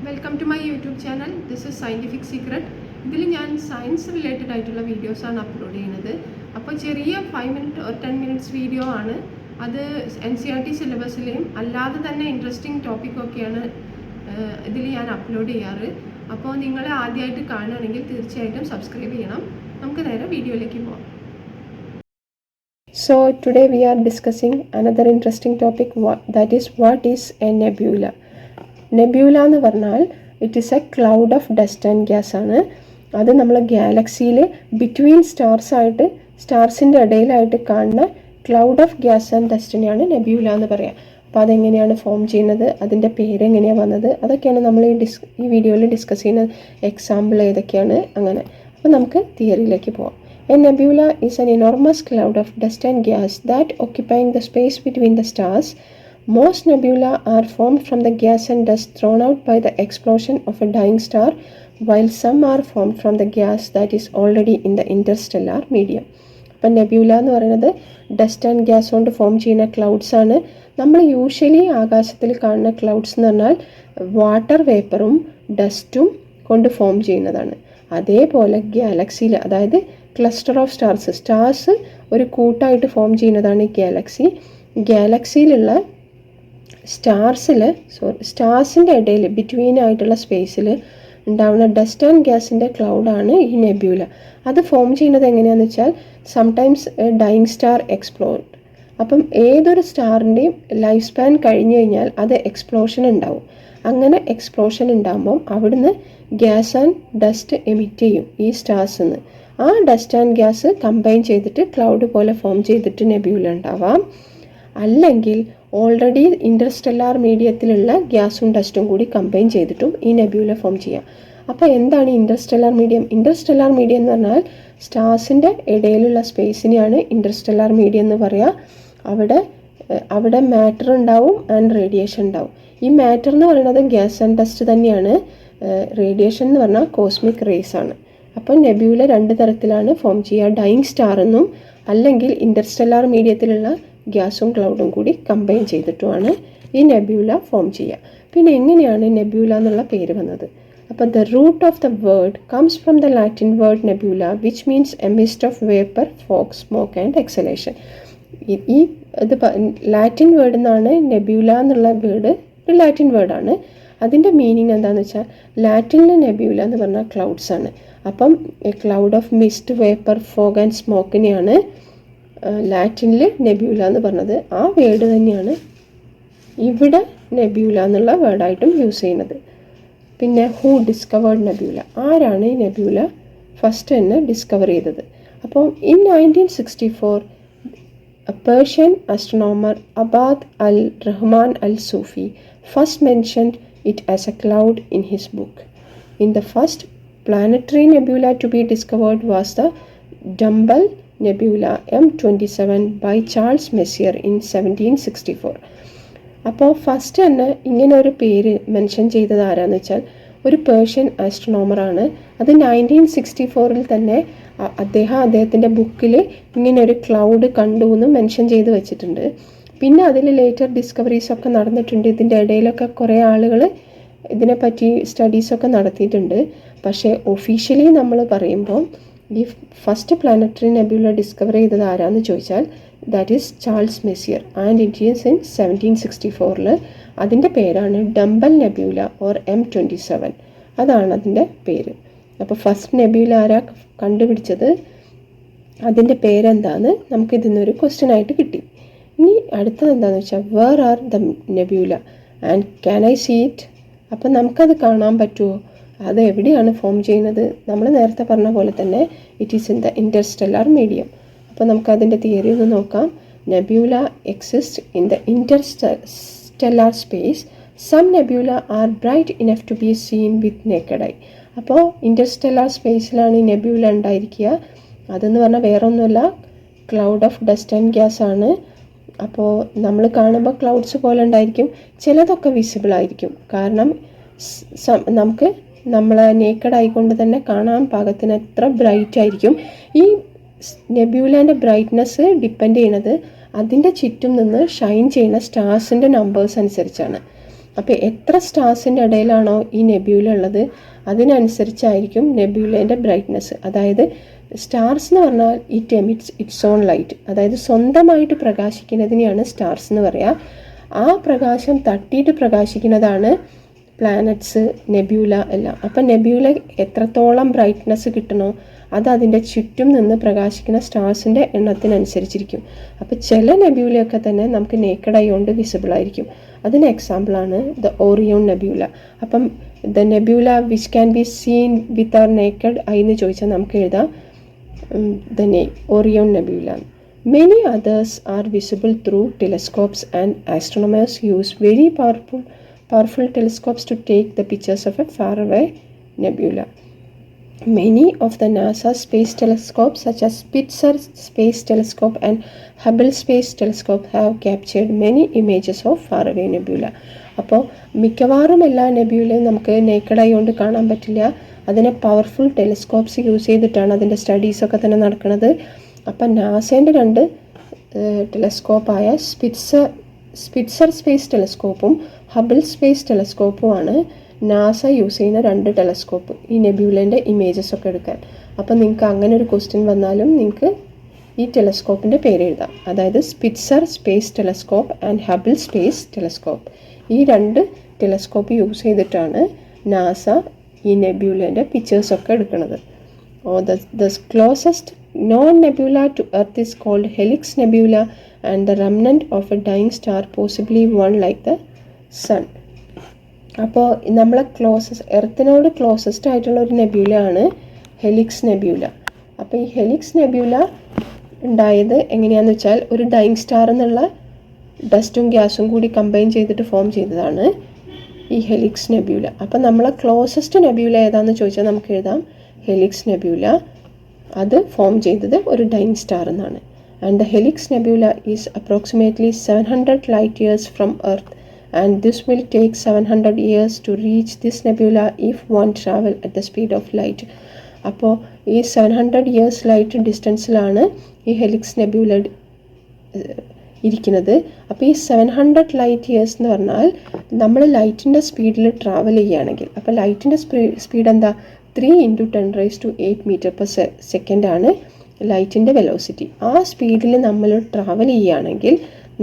Welcome to my YouTube channel. This is scientific secret. ഇതിൽ ഞാൻ science related ആയിട്ടുള്ള വീഡിയോസാണ് അപ്ലോഡ് ചെയ്യുന്നത്. അപ്പോൾ ചെറിയ 5 മിനിറ്റ് or 10 മിനിറ്റ്സ് വീഡിയോ ആണ്. അത് NCERT സിലബസിലെയും അല്ലാതെ തന്നെ ഇൻട്രസ്റ്റിംഗ് ടോപ്പിക്കൊക്കെയാണ് ഇതിൽ ഞാൻ അപ്ലോഡ് ചെയ്യാറ്. അപ്പോൾ നിങ്ങൾ ആദ്യമായിട്ട് കാണുകയാണെങ്കിൽ തീർച്ചയായിട്ടും സബ്സ്ക്രൈബ് ചെയ്യണം. നമുക്ക് നേരെ വീഡിയോയിലേക്ക് പോകാം. So today we are discussing another interesting topic, that is what is a nebula. നെബ്യൂല എന്ന് പറഞ്ഞാൽ it is A cloud of dust and gas ആണ്. അത് നമ്മൾ ഗാലക്സിയിൽ ബിറ്റ്വീൻ സ്റ്റാർസിൻ്റെ ഇടയിലായിട്ട് കാണുന്ന ക്ലൗഡ് ഓഫ് ഗ്യാസ് ആൻഡ് ഡസ്റ്റിനെയാണ് നെബ്യൂല എന്ന് പറയുക. അപ്പോൾ അതെങ്ങനെയാണ് ഫോം ചെയ്യുന്നത്, അതിൻ്റെ പേരെങ്ങനെയാണ് വന്നത്, അതൊക്കെയാണ് നമ്മൾ ഈ വീഡിയോയിൽ ഡിസ്കസ് ചെയ്യുന്ന എക്സാമ്പിൾ ഏതൊക്കെയാണ് അങ്ങനെ. അപ്പോൾ നമുക്ക് തിയറിയിലേക്ക് പോകാം. A nebula is an enormous cloud of dust and gas that occupying the space between the stars. Most nebula are formed from the gas and dust thrown out by the explosion of a dying star, while some are formed from the gas that is already in the interstellar medium. അപ്പം നെബ്യൂല എന്ന് പറയുന്നത് dust and gas കൊണ്ട് form ചെയ്യുന്ന clouds ആണ്. നമ്മൾ usually ആകാശത്തിൽ കാണുന്ന clouds എന്ന് പറഞ്ഞാൽ വാട്ടർ വേപ്പറും ഡസ്റ്റും കൊണ്ട് ഫോം ചെയ്യുന്നതാണ്. അതേപോലെ ഗാലക്സിയിൽ, അതായത് ക്ലസ്റ്റർ ഓഫ് സ്റ്റാർസ് ഒരു കൂട്ടായിട്ട് ഫോം ചെയ്യുന്നതാണ് ഗാലക്സിയിലുള്ള സ്റ്റാർസിൻ്റെ ഇടയിൽ ബിറ്റ്വീൻ ആയിട്ടുള്ള സ്പേസിൽ ഉണ്ടാവുന്ന ഡസ്റ്റ് ആൻഡ് ഗ്യാസിൻ്റെ ക്ലൗഡാണ് ഈ നെബ്യൂല. അത് ഫോം ചെയ്യുന്നത് എങ്ങനെയാണെന്ന് വെച്ചാൽ സംടൈംസ് ഡൈയിങ് സ്റ്റാർ എക്സ്പ്ലോഡ്. അപ്പം ഏതൊരു സ്റ്റാറിൻ്റെയും ലൈഫ് സ്പാൻ കഴിഞ്ഞ് കഴിഞ്ഞാൽ അത് എക്സ്പ്ലോഷൻ ഉണ്ടാവും. അങ്ങനെ എക്സ്പ്ലോഷൻ ഉണ്ടാകുമ്പം അവിടുന്ന് ഗ്യാസ് ആൻഡ് ഡസ്റ്റ് എമിറ്റ് ചെയ്യും ഈ സ്റ്റാർസിൽ നിന്ന്. ആ ഡസ്റ്റ് ആൻഡ് ഗ്യാസ് കമ്പൈൻ ചെയ്തിട്ട് ക്ലൗഡ് പോലെ ഫോം ചെയ്തിട്ട് നെബ്യൂല ഉണ്ടാവാം. അല്ലെങ്കിൽ ഓൾറെഡി ഇൻ്റർസ്റ്റെല്ലാർ മീഡിയത്തിലുള്ള ഗ്യാസും ഡസ്റ്റും കൂടി കമ്പൈൻ ചെയ്തിട്ടും ഈ നെബ്യൂല ഫോം ചെയ്യാം. അപ്പോൾ എന്താണ് ഇൻ്റർസ്റ്റെല്ലാർ മീഡിയം? ഇൻ്റർസ്റ്റെല്ലാർ മീഡിയം എന്ന് പറഞ്ഞാൽ സ്റ്റാർസിൻ്റെ ഇടയിലുള്ള സ്പേസിനെയാണ് ഇൻ്റർസ്റ്റെല്ലാർ മീഡിയം എന്ന് പറയുക. അവിടെ മാറ്റർ ഉണ്ടാവും ആൻഡ് റേഡിയേഷൻ ഉണ്ടാവും. ഈ മാറ്റർ എന്ന് പറയുന്നത് ഗ്യാസ് ആൻഡ് ഡസ്റ്റ് തന്നെയാണ്. റേഡിയേഷൻ എന്ന് പറഞ്ഞാൽ കോസ്മിക് റേസ് ആണ്. അപ്പോൾ നെബ്യൂല രണ്ട് തരത്തിലാണ് ഫോം ചെയ്യുക. ഡൈയിങ് സ്റ്റാർ എന്നും അല്ലെങ്കിൽ ഇൻ്റർസ്റ്റെല്ലാർ മീഡിയത്തിലുള്ള ഗ്യാസും ക്ലൗഡും കൂടി കമ്പൈൻ ചെയ്തിട്ടുമാണ് ഈ നെബ്യൂല ഫോം ചെയ്യുക. പിന്നെ എങ്ങനെയാണ് നെബ്യൂല എന്നുള്ള പേര് വന്നത്? അപ്പോൾ the root of the word comes from the Latin word nebula which means a mist of vapour, fog, smoke and exhalation. ഇത് ലാറ്റിൻ വേർഡ് എന്നാണ് നെബ്യൂല എന്നുള്ള വേർഡ്, ഒരു ലാറ്റിൻ വേർഡാണ്. അതിൻ്റെ മീനിങ് എന്താണെന്ന് വെച്ചാൽ ലാറ്റിനിലെ നെബ്യൂല എന്ന് പറഞ്ഞാൽ ക്ലൗഡ്സ് ആണ്. അപ്പം a cloud of mist, vapour, fog and സ്മോക്കിനെയാണ് ലാറ്റിനിൽ നെബ്യൂല എന്ന് പറഞ്ഞത്. ആ വേർഡ് തന്നെയാണ് ഇവിടെ നെബ്യൂല എന്നുള്ള വേർഡായിട്ടും യൂസ് ചെയ്യുന്നത്. പിന്നെ ഹൂ ഡിസ്കവേർഡ് നെബ്യൂല? ആരാണ് ഈ നെബ്യൂല ഫസ്റ്റ് തന്നെ ഡിസ്കവർ ചെയ്തത്? അപ്പോൾ in 1964 a Persian astronomer Abad al-Rahman al-Sufi first mentioned it as a cloud in his book. In the first planetary nebula to be discovered was the Dumbbell Nebula M27 by Charles Messier in 1764. അപ്പോൾ first തന്നെ ഇങ്ങനെ ഒരു പേര് mention ചെയ്തത് ആരാന്ന് വെച്ചാൽ ഒരു Persian ആസ്ട്രോണോമറാണ്. അത് 1964 തന്നെ അദ്ദേഹത്തിൻ്റെ ബുക്കിൽ ഇങ്ങനെ ഒരു ക്ലൗഡ് കണ്ടു എന്ന് മെൻഷൻ ചെയ്ത് വെച്ചിട്ടുണ്ട്. പിന്നെ അതിൽ ലേറ്റർ ഡിസ്കവറീസ് ഒക്കെ നടന്നിട്ടുണ്ട്. ഇതിൻ്റെ ഇടയിലൊക്കെ കുറേ ആളുകൾ ഇതിനെപ്പറ്റി സ്റ്റഡീസൊക്കെ നടത്തിയിട്ടുണ്ട്. പക്ഷേ ഒഫീഷ്യലി നമ്മൾ പറയുമ്പോൾ ഈ ഫസ്റ്റ് പ്ലാനറ്ററി നെബ്യൂല ഡിസ്കവർ ചെയ്തത് ആരാന്ന് ചോദിച്ചാൽ that is Charles messier and it is in 1764. അതിൻ്റെ പേരാണ് ഡംബൽ നെബ്യൂല ഓർ M27. അതാണ് അതിൻ്റെ പേര്. അപ്പോൾ ഫസ്റ്റ് നെബ്യൂല ആരാ കണ്ടുപിടിച്ചത്, അതിൻ്റെ പേരെന്താന്ന് നമുക്കിതിൽ നിന്നൊരു ക്വസ്റ്റ്യൻ ആയിട്ട് കിട്ടി. ഇനി അടുത്തത് എന്താണെന്ന് വെച്ചാൽ where are the nebula and can I see it? അപ്പം നമുക്കത് കാണാൻ പറ്റുമോ? അത് എവിടെയാണ് ഫോം ചെയ്യുന്നത്? നമ്മൾ നേരത്തെ പറഞ്ഞ പോലെ തന്നെ it is in the interstellar medium. അപ്പോൾ നമുക്കതിൻ്റെ തിയറി ഒന്ന് നോക്കാം. Nebula exist in the interstellar space. Some nebula are bright enough to be seen with naked eye. അപ്പോൾ ഇൻ്റർസ്റ്റെല്ലാർ സ്പേസിലാണ് ഈ നെബ്യൂല ഉണ്ടായിരിക്കുക. അതെന്ന് പറഞ്ഞാൽ വേറൊന്നുമല്ല, cloud of dust and gas ആണ്. അപ്പോൾ നമ്മൾ കാണുമ്പോൾ ക്ലൗഡ്സ് പോലെ ഉണ്ടായിരിക്കും. ചിലതൊക്കെ വിസിബിൾ ആയിരിക്കും, കാരണം നമുക്ക് നമ്മളെ നേക്കഡ് ആയിക്കൊണ്ട് തന്നെ കാണാൻ പാകത്തിന് എത്ര ബ്രൈറ്റ് ആയിരിക്കും. ഈ നെബ്യൂലാൻ്റെ ബ്രൈറ്റ്നെസ് ഡിപ്പെൻഡ് ചെയ്യണത് അതിൻ്റെ ചുറ്റും നിന്ന് ഷൈൻ ചെയ്യുന്ന സ്റ്റാർസിൻ്റെ നമ്പേഴ്സ് അനുസരിച്ചാണ്. അപ്പോൾ എത്ര സ്റ്റാർസിൻ്റെ ഇടയിലാണോ ഈ നെബ്യൂല ഉള്ളത് അതിനനുസരിച്ചായിരിക്കും നെബ്യൂലേൻ്റെ ബ്രൈറ്റ്നസ്. അതായത് സ്റ്റാർസ് എന്ന് പറഞ്ഞാൽ it emits it's on light, അതായത് സ്വന്തമായിട്ട് പ്രകാശിക്കുന്നതിനെയാണ് സ്റ്റാർസ് എന്ന് പറയുക. ആ പ്രകാശം തട്ടിയിട്ട് പ്രകാശിക്കുന്നതാണ് പ്ലാനറ്റ്സ്, നെബ്യൂല എല്ലാം. അപ്പം നെബ്യൂല എത്രത്തോളം ബ്രൈറ്റ്നസ് കിട്ടണോ അത് അതിൻ്റെ ചുറ്റും നിന്ന് പ്രകാശിക്കുന്ന സ്റ്റാർസിൻ്റെ എണ്ണത്തിനനുസരിച്ചിരിക്കും. അപ്പോൾ ചില നെബ്യൂലയൊക്കെ തന്നെ നമുക്ക് നേക്കഡ് ഐ കൊണ്ട് വിസിബിൾ ആയിരിക്കും. അതിന് എക്സാമ്പിളാണ് ദ ഓറിയോൺ നെബ്യൂല. അപ്പം the nebula which can be seen with our naked eye എന്ന് ചോദിച്ചാൽ നമുക്ക് എഴുതാം the Orion nebula. Many others are visible through telescopes, and astronomers use very powerful telescopes to take the pictures of a faraway nebula. Many of the NASA space telescopes such as Spitzer Space Telescope and Hubble Space Telescope have captured many images of faraway nebula. അപ്പോൾ മിക്കവാറും എല്ലാ നെബ്യൂലയും നമുക്ക് naked I കൊണ്ട് കാണാൻ പറ്റില്ല. അതിനെ powerful ടെലിസ്കോപ്സ് use ചെയ്തിട്ടാണ് അതിൻ്റെ സ്റ്റഡീസൊക്കെ തന്നെ നടക്കുന്നത്. അപ്പം നാസേൻ്റെ 2 ടെലസ്കോപ്പായ സ്പിറ്റ്സർ സ്പേസ് ടെലസ്കോപ്പും ഹബിൾ സ്പേസ് ടെലസ്കോപ്പുമാണ് നാസ യൂസ് ചെയ്യുന്ന 2 ടെലസ്കോപ്പ് ഈ നെബ്യൂലേൻ്റെ ഇമേജസ് ഒക്കെ എടുക്കാൻ. അപ്പം നിങ്ങൾക്ക് അങ്ങനെ ഒരു ക്വസ്റ്റ്യൻ വന്നാലും നിങ്ങൾക്ക് ഈ ടെലസ്കോപ്പിൻ്റെ പേര് എഴുതാം. അതായത് Spitzer space telescope and Hubble space telescope. ഈ 2 ടെലസ്കോപ്പ് യൂസ് ചെയ്തിട്ടാണ് നാസ ഈ നെബ്യൂലേൻ്റെ പിക്ചേഴ്സൊക്കെ എടുക്കുന്നത്. The closest known nebula to Earth is called Helix Nebula and the remnant of a dying star, possibly one like the Sun. അപ്പോൾ നമ്മളെ എർത്തിനോട് closest ആയിട്ടുള്ള ഒരു നെബ്യൂല ആണ് helix നെബ്യൂല. അപ്പോൾ ഈ ഹെലിക്സ് നെബ്യൂല ഉണ്ടായത് എങ്ങനെയാണെന്ന് വെച്ചാൽ ഒരു ഡൈങ് സ്റ്റാർ എന്നുള്ള ഡസ്റ്റും ഗ്യാസും കൂടി കമ്പൈൻ ചെയ്തിട്ട് ഫോം ചെയ്തതാണ് ഈ ഹെലിക്സ് നെബ്യൂല. അപ്പം നമ്മളെ ക്ലോസസ്റ്റ് നെബ്യൂല ഏതാണെന്ന് ചോദിച്ചാൽ നമുക്ക് എഴുതാം ഹെലിക്സ് നെബ്യൂല. അത് ഫോം ചെയ്തത് ഒരു ഡൈങ് സ്റ്റാർ എന്നാണ്. And the helix nebula is approximately 700 light years from Earth, and this will take 700 years to reach this nebula if one travel at the speed of light. അപ്പോൾ ഈ 700 years light ഡിസ്റ്റൻസിലാണ് ഈ helix നെബ്യൂല ഇരിക്കുന്നത്. അപ്പോൾ ഈ 700 light years എന്ന് പറഞ്ഞാൽ നമ്മൾ ലൈറ്റിൻ്റെ സ്പീഡിൽ ട്രാവൽ ചെയ്യുകയാണെങ്കിൽ, അപ്പോൾ ലൈറ്റിൻ്റെ സ്പീഡ് എന്താ 3 × 10⁸ meter/second ആണ് ലൈറ്റിൻ്റെ വെലോസിറ്റി. ആ സ്പീഡിൽ നമ്മൾ ട്രാവൽ ചെയ്യുകയാണെങ്കിൽ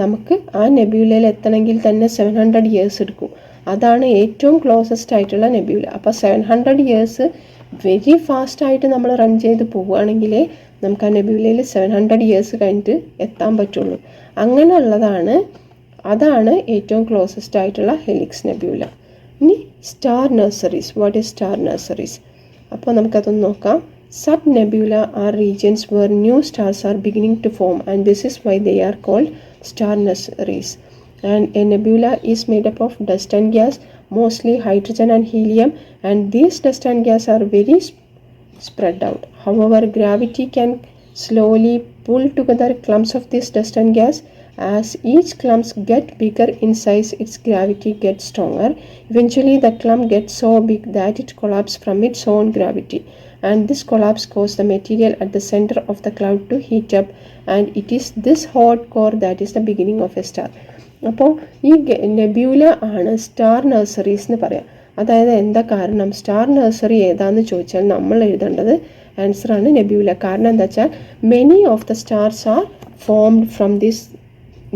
നമുക്ക് ആ നെബ്യൂലയിൽ എത്തണമെങ്കിൽ തന്നെ 700 years എടുക്കും. അതാണ് ഏറ്റവും ക്ലോസസ്റ്റ് ആയിട്ടുള്ള നെബ്യൂല. അപ്പോൾ 700 years വെരി ഫാസ്റ്റായിട്ട് നമ്മൾ റൺ ചെയ്ത് പോവുകയാണെങ്കിലേ നമുക്ക് ആ നെബ്യൂലയിൽ 700 years കഴിഞ്ഞിട്ട് എത്താൻ പറ്റുള്ളൂ. അതാണ് ഏറ്റവും ക്ലോസസ്റ്റ് ആയിട്ടുള്ള ഹെലിക്സ് നെബ്യൂല. ഇനി star nurseries. What is star nurseries? അപ്പോൾ നമുക്കതൊന്ന് നോക്കാം. Some nebula are regions where new stars are beginning to form, and this is why they are called star nurseries. And a nebula is made up of dust and gas, mostly hydrogen and helium, and these dust and gas are very spread out. However, gravity can slowly pull together clumps of this dust and gas. As each clumps get bigger in size, its gravity gets stronger. Eventually the clump gets so big that it collapses from its own gravity, and this collapse causes the material at the center of the cloud to heat up, and it is this hot core that is the beginning of a star. അപ്പോൾ ഈ നെബ്യൂല ആണ് star nurseries എന്ന് പറയാം. അതായത് എന്താ കാരണം? Star nursery ഏതാന്ന് ചോദിച്ചാൽ നമ്മൾ എഴുതേണ്ടത് ആൻസറാണ് നെബ്യൂല. കാരണം എന്താ വെച്ചാൽ many of the stars are formed from this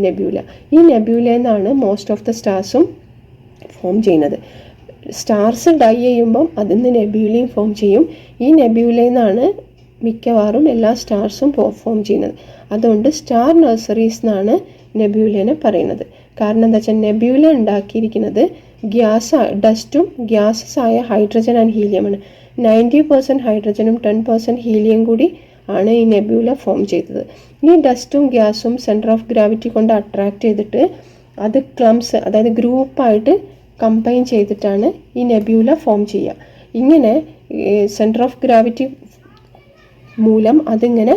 nebula. ഈ നെബ്യൂലയിൽ നിന്നാണ് മോസ്റ്റ് ഓഫ് ദ സ്റ്റാർസും ഫോം ചെയ്യുന്നത്. സ്റ്റാർസ് ഡൈ ചെയ്യുമ്പം അതിൽ നിന്ന് നെബ്യൂലയും ഫോം ചെയ്യും. ഈ നെബ്യൂലയിൽ നിന്നാണ് മിക്കവാറും എല്ലാ സ്റ്റാർസും ഫോം ചെയ്യുന്നത്. അതുകൊണ്ട് സ്റ്റാർ നഴ്സറീസ് എന്നാണ് നെബ്യൂലേനെ പറയുന്നത്. കാരണം എന്താ വെച്ചാൽ നെബ്യൂല ഉണ്ടാക്കിയിരിക്കുന്നത് ഡസ്റ്റും ഗ്യാസസ് ആയ ഹൈഡ്രജൻ ആൻഡ് ഹീലിയമാണ്. 90% ഹൈഡ്രജനും 10% ഹീലിയം കൂടി ആണ് ഈ നെബ്യൂല ഫോം ചെയ്തത്. ഈ ഡസ്റ്റും ഗ്യാസും സെൻറ്റർ ഓഫ് ഗ്രാവിറ്റി കൊണ്ട് അട്രാക്റ്റ് ചെയ്തിട്ട് അത് ക്ലംസ്, അതായത് ഗ്രൂപ്പായിട്ട് കമ്പൈൻ ചെയ്തിട്ടാണ് ഈ നെബ്യൂല ഫോം ചെയ്യുക. ഇങ്ങനെ സെൻറ്റർ ഓഫ് ഗ്രാവിറ്റി മൂലം അതിങ്ങനെ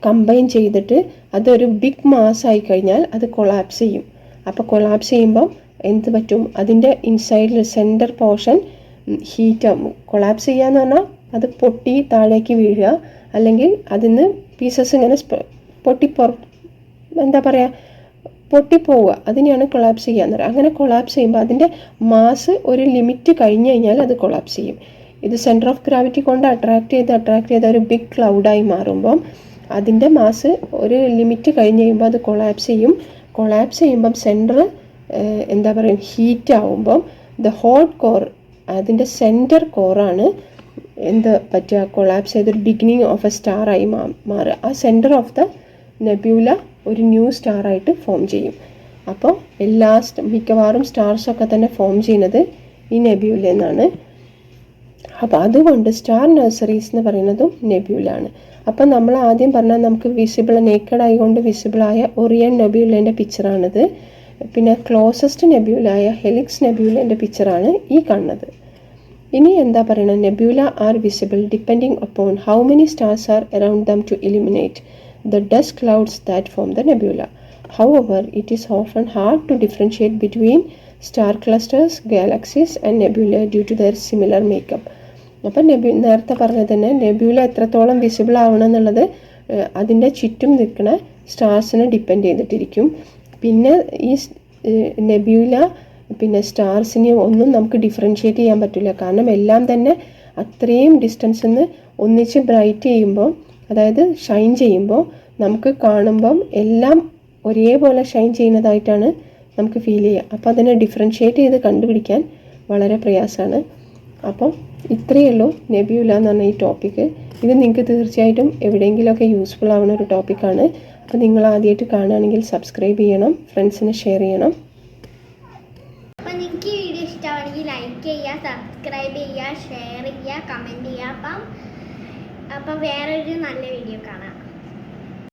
കമ്പൈൻ ചെയ്തിട്ട് അതൊരു ബിഗ് മാസ് ആയി കഴിഞ്ഞാൽ അത് കൊളാപ്സ് ചെയ്യും. അപ്പോൾ കൊളാപ്സ് ചെയ്യുമ്പം എന്ത് പറ്റും? അതിൻ്റെ ഇൻസൈഡിൽ സെൻറ്റർ പോർഷൻ ഹീറ്റാകും. കൊളാപ്സ് ചെയ്യുക എന്ന് പറഞ്ഞാൽ അത് പൊട്ടി താഴേക്ക് വീഴുക, അല്ലെങ്കിൽ അതിൽ നിന്ന് പീസസ് ഇങ്ങനെ പൊട്ടി എന്താ പറയുക പൊട്ടിപ്പോവുക, അതിനെയാണ് കൊളാപ്സ് ചെയ്യുക എന്ന് പറയുക. അങ്ങനെ കൊളാപ്സ് ചെയ്യുമ്പോൾ അതിൻ്റെ മാസ് ഒരു ലിമിറ്റ് കഴിഞ്ഞ് കഴിഞ്ഞാൽ അത് കൊളാപ്സ് ചെയ്യും. ഇത് സെൻറ്റർ ഓഫ് ഗ്രാവിറ്റി കൊണ്ട് അട്രാക്ട് ചെയ്ത് ഒരു ബിഗ് ക്ലൗഡായി മാറുമ്പം അതിൻ്റെ മാസ് ഒരു ലിമിറ്റ് കഴിഞ്ഞ് കഴിയുമ്പോൾ അത് കൊളാപ്സ് ചെയ്യും. കൊളാപ്സ് ചെയ്യുമ്പം സെൻറ്റർ എന്താ പറയുക ഹീറ്റ് ആവുമ്പം ദ ഹോട്ട് കോർ, അതിൻ്റെ സെൻറ്റർ കോറാണ് എന്ത് പറ്റുക, കൊളാപ്സ് ചെയ്തൊരു ബിഗിനിങ് ഓഫ് എ സ്റ്റാറായി മാറുക. ആ സെൻറ്റർ ഓഫ് ദ നെബ്യൂല ഒരു ന്യൂ സ്റ്റാറായിട്ട് ഫോം ചെയ്യും. അപ്പോൾ മിക്കവാറും സ്റ്റാർസൊക്കെ തന്നെ ഫോം ചെയ്യുന്നത് ഈ നെബ്യൂല എന്നാണ്. അപ്പോൾ അതുകൊണ്ട് സ്റ്റാർ നഴ്സറീസ് എന്ന് പറയുന്നതും നെബ്യൂലാണ്. അപ്പം നമ്മൾ ആദ്യം പറഞ്ഞാൽ നമുക്ക് നേക്കഡ് ആയിക്കൊണ്ട് വിസിബിളായ ഒറിയൻ നെബ്യൂലേൻ്റെ പിക്ചറാണിത്. പിന്നെ ക്ലോസസ്റ്റ് നെബ്യൂലായ ഹെലിക്സ് നെബ്യൂലേൻ്റെ പിക്ചറാണ് ഈ കാണുന്നത്. ഇനി എന്താ പറയുന്നത്, nebula are visible depending upon how many stars are around them to illuminate the dust clouds that form the nebula. However, it is often hard to differentiate between star clusters, galaxies and nebulae due to their similar makeup. അപ്പം നേരത്തെ പറഞ്ഞത് തന്നെ നെബ്യൂല എത്രത്തോളം visible ആവണം എന്നുള്ളത് അതിൻ്റെ ചുറ്റും നിൽക്കുന്ന സ്റ്റാർസിനെ ഡിപ്പെൻഡ് ചെയ്തിട്ടിരിക്കും. പിന്നെ ഈ നെബ്യൂല പിന്നെ സ്റ്റാർസിനെ ഒന്നും നമുക്ക് ഡിഫറൻഷ്യേറ്റ് ചെയ്യാൻ പറ്റില്ല. കാരണം എല്ലാം തന്നെ അത്രയും ഡിസ്റ്റൻസിൽ നിന്ന് ഒന്നിച്ച് ബ്രൈറ്റ് ചെയ്യുമ്പോൾ, അതായത് ഷൈൻ ചെയ്യുമ്പോൾ നമുക്ക് കാണുമ്പം എല്ലാം ഒരേപോലെ ഷൈൻ ചെയ്യുന്നതായിട്ടാണ് നമുക്ക് ഫീൽ ചെയ്യുക. അപ്പോൾ അതിനെ ഡിഫറൻഷ്യേറ്റ് ചെയ്ത് കണ്ടുപിടിക്കാൻ വളരെ പ്രയാസമാണ്. അപ്പോൾ ഇത്രയേ ഉള്ളൂ നെബ്യൂല എന്ന് പറഞ്ഞ ഈ ടോപ്പിക്ക്. ഇത് നിങ്ങൾക്ക് തീർച്ചയായിട്ടും എവിടെയെങ്കിലുമൊക്കെ യൂസ്ഫുൾ ആവുന്ന ഒരു ടോപ്പിക്കാണ്. അപ്പോൾ നിങ്ങൾ ആദ്യമായിട്ട് കാണുകയാണെങ്കിൽ സബ്സ്ക്രൈബ് ചെയ്യണം, ഫ്രണ്ട്സിന് ഷെയർ ചെയ്യണം. അപ്പോൾ നിങ്ങൾക്ക് ഈ വീഡിയോ ഇഷ്ടമാണെങ്കിൽ ലൈക്ക് ചെയ്യുക, സബ്സ്ക്രൈബ് ചെയ്യുക, ഷെയർ ചെയ്യുക, കമൻറ്റ് ചെയ്യുക. അപ്പം വേറൊരു നല്ല വീഡിയോ കാണാം.